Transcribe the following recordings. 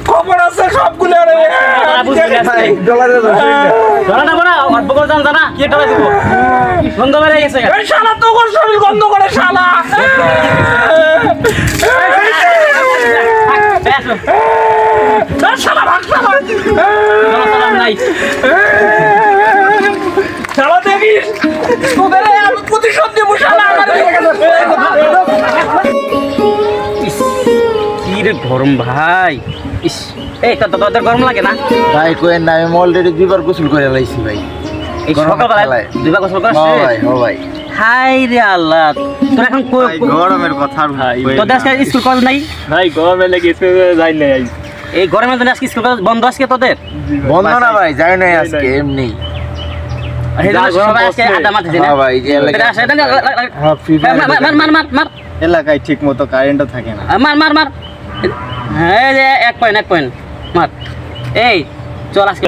খবর আছে সবগুলো জানা কি দিব গন্ধ বেড়ে গেছে শালা তো শরীর গন্ধ করে শালা নাই শালা দেখিস তোদের আমি প্রতিশোধ দেবো শালা কি রে গরম ভাই ইস এই তোদের গরম লাগে না ভাই কোয়েন না আমি অলরেডি দুইবার গোসল করে লাইছি ভাই এই সকালবেলা দুইবার গোসল করছিস ভাই ও ভাই হাই রে আল্লাহ তোর এখন গরমের কথা ভাই তোদের আজকে স্কুল কলেজ নাই ভাই গরমে লেগে স্কুলে যাই নাই এই গরমের জন্য আজকে স্কুল কলেজ বন্ধ আজকে তোদের বন্ধ না ভাই যাই নাই আজকে এমনি এলাকায় ঠিক মতো কারেন্টও থাকে না মার এক পয়েন্ট মার এই চল আজকে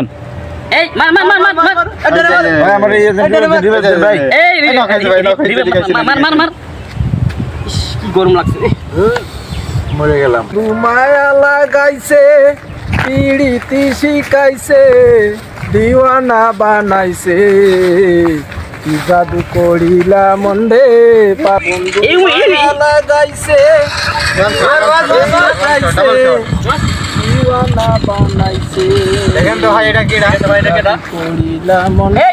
এই মার কি গরম লাগছে মরে গেলাম মায়া লাগাইছে পিড়িতি শিখাইছে দিওয়ানা বানাইছে কি জাদু করিলা মন্দে লাগাইছে দিওয়ানা বানাইছে দেখেন তো ভাই এটা কিডা করিলা মন্দে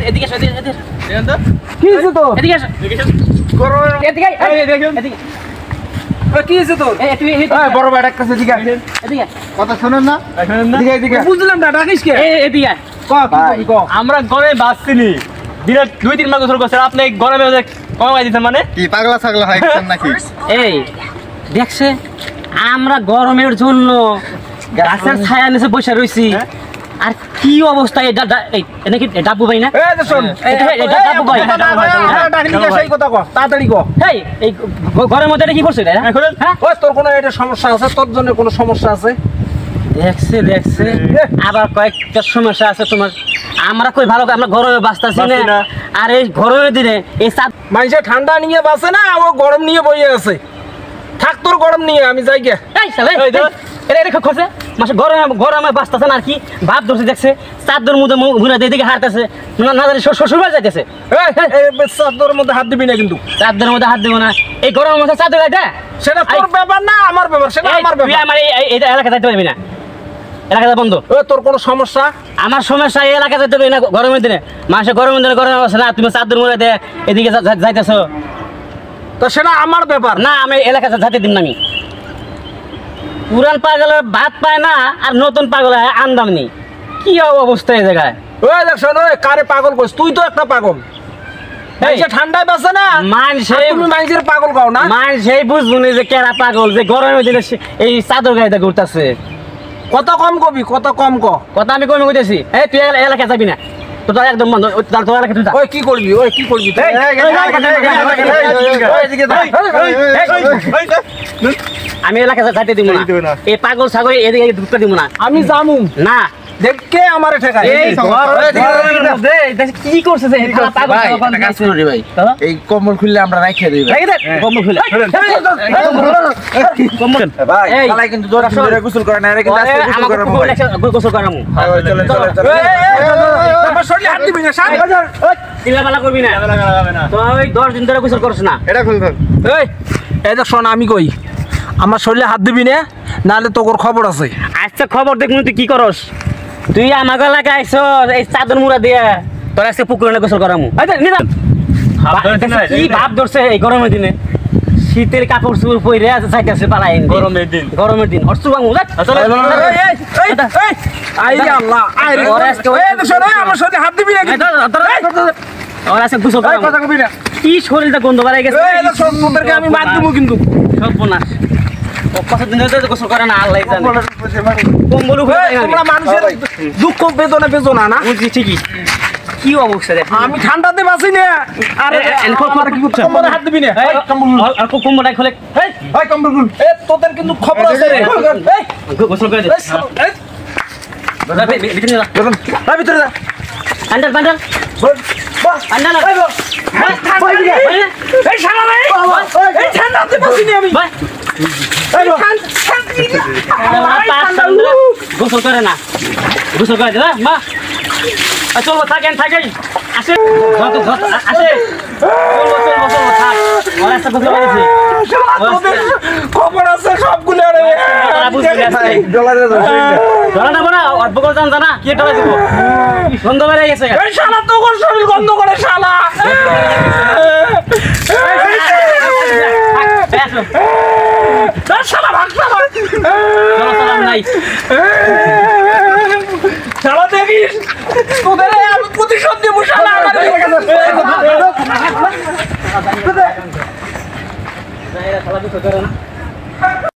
এদিকে কি হইছে তো এদিকে কি হইছে তো বড় ভাই ডাকতেছে দিকে কথা শুনেন না এদিকে বুঝলাম না ডাকিস কে এদিকে আমরা গরমে বাঁচছিনি দিনে 2-3 মাস গোসল করছেন আপনি গরমে কমাই দিচ্ছেন মানে কি পাগলা ছাগলা হইছেন নাকি এই দেখছে আমরা গরমের জন্য গাছের ছায়া নিচে বসে রইছি আর কি অবস্থা নাকি ডাবু ভাই না ডাবু ভাই সেই কথা কো তাড়াতাড়ি কো এই ঘরের মধ্যে কি করছে ওই তোর কোনো এটা সমস্যা আছে তোর জন্য কোনো সমস্যা আছে দেখছে আবার কয়েকটা সমস্যা আছে তোমার আমরা কই ভালো আমরা গরমে বাঁচতাছি না আর এই গরমের দিনে এই মানুষে ঠান্ডা নিয়ে বাঁচে না ও গরম নিয়ে বইয়ে আছে থাক তোর গরম নিয়ে আমি যাই গে গরমে বাঁচতেছে না আর কি ভাব ধরছে দেখছে চাদর মধ্যে ঘুরে দিকে হাঁটতেছে না জানি শ্বশুর বাড়ি যাইতেছে চাদরের মধ্যে হাত দিবি না কিন্তু চাদরের মধ্যে হাত দিব না এই গরমের মধ্যে চাদর গাইতে সেটা তোর ব্যাপার না আমার ব্যাপার সেটা আমার ব্যাপার আমার এই এলাকা যাইতে পারবি না এলাকাটা বন্ধ তোর কোনো সমস্যা আমার সমস্যা এই এলাকা যেতে পারি না গরমের দিনে মাসে গরমের দিনে গরম আছে না তুমি চাদর মরে দে এদিকে যাইতেছো তো সেটা আমার ব্যাপার না আমি এলাকা যাইতে দিন না আমি পুরান পাগলের ভাত পায় না আর নতুন পাগল আন্দাম নেই কি অবস্থা এই জায়গায় ওই দেখ শোন ওই কারে পাগল কইস তুই তো একটা পাগল ঠান্ডায় বাসে না তুমি মানুষের পাগল কও না সেই বুঝবো যে কেরা পাগল যে গরমের দিনে এই চাদর গাড়িতে ঘুরতেছে কত কম কবি কত কম কথা আমি কমে কইতেছি এই তুই এলাকা যাবি না তোর একদম বন্ধ তোর এলাকা তুই ওই কি করবি আমি এলাকা যাইতে দিব না এই পাগল ছাগল এদিকে ঢুকতে দিব না আমি জামু না দেখকে আমারে ঠেকায় কি করছে এই কম্বল খুললে আমরা রাখিয়ে দিই কম্বল খুলে ভাই কিন্তু গোসল করে না কিন্তু আজকে গোসল করামু শরীরে হাত দিবি না চিল্লাপালা করবি না তো ওই 10 দিন ধরে গোসল করছ না এটা খুল এই দেখ শোন আমি কই আমার শরীরে হাত দিবি না নাহলে তোর খবর আছে আচ্ছা খবর দেখুন তুই কি করস তুই আমার এলাকায় আইছ এই চাদর মুড়া দিয়ে তোর আজকে পুকুরে গোসল করামু কি ভাব ধরছে এই গরমের দিনে শীতের কাপড় চুপড় পরে যাইতেছে পালাই গরমের দিন অর্থ বাংলা কি শরীরটা গন্ধ বাড়াই গেছে আমি বাদ দেবো কিন্তু সর্বনাশ কতদিন ধরে গোসল করে না আল্লাহ জানে কম্বল মানুষের দুঃখ বেদনা না বুঝছি ঠিকই কি অবস্থা আমি ঠান্ডাতে বাঁচি না আরে কি করছ হাত দিবি না আর কম্বলটা খুলে তোদের কিন্তু খবর আছে গোসল করে দে ভিতরে যা বান্ডাল বান্ডাল বান্ডাল এই শালা রে এই ঠান্ডাতে বসিনি আমি গোসল করে না গোসল করে দাদা মা চলবো থাকেন থাকেন আসে আসে চলবো থাক রাস্তা গোসল করেছি খবর আছে সবগুলো রে ধরা নেবো না অল্প করে জানা কি একটা দেবো গন্ধ বেড়ে গেছে এই শালা তো ওর শরীর গন্ধ করে শালা শালা ভাগ শালা নাই শালা দেখিস তোদের আমি প্রতিশোধ দেবো শালা খেলা কিছু করে না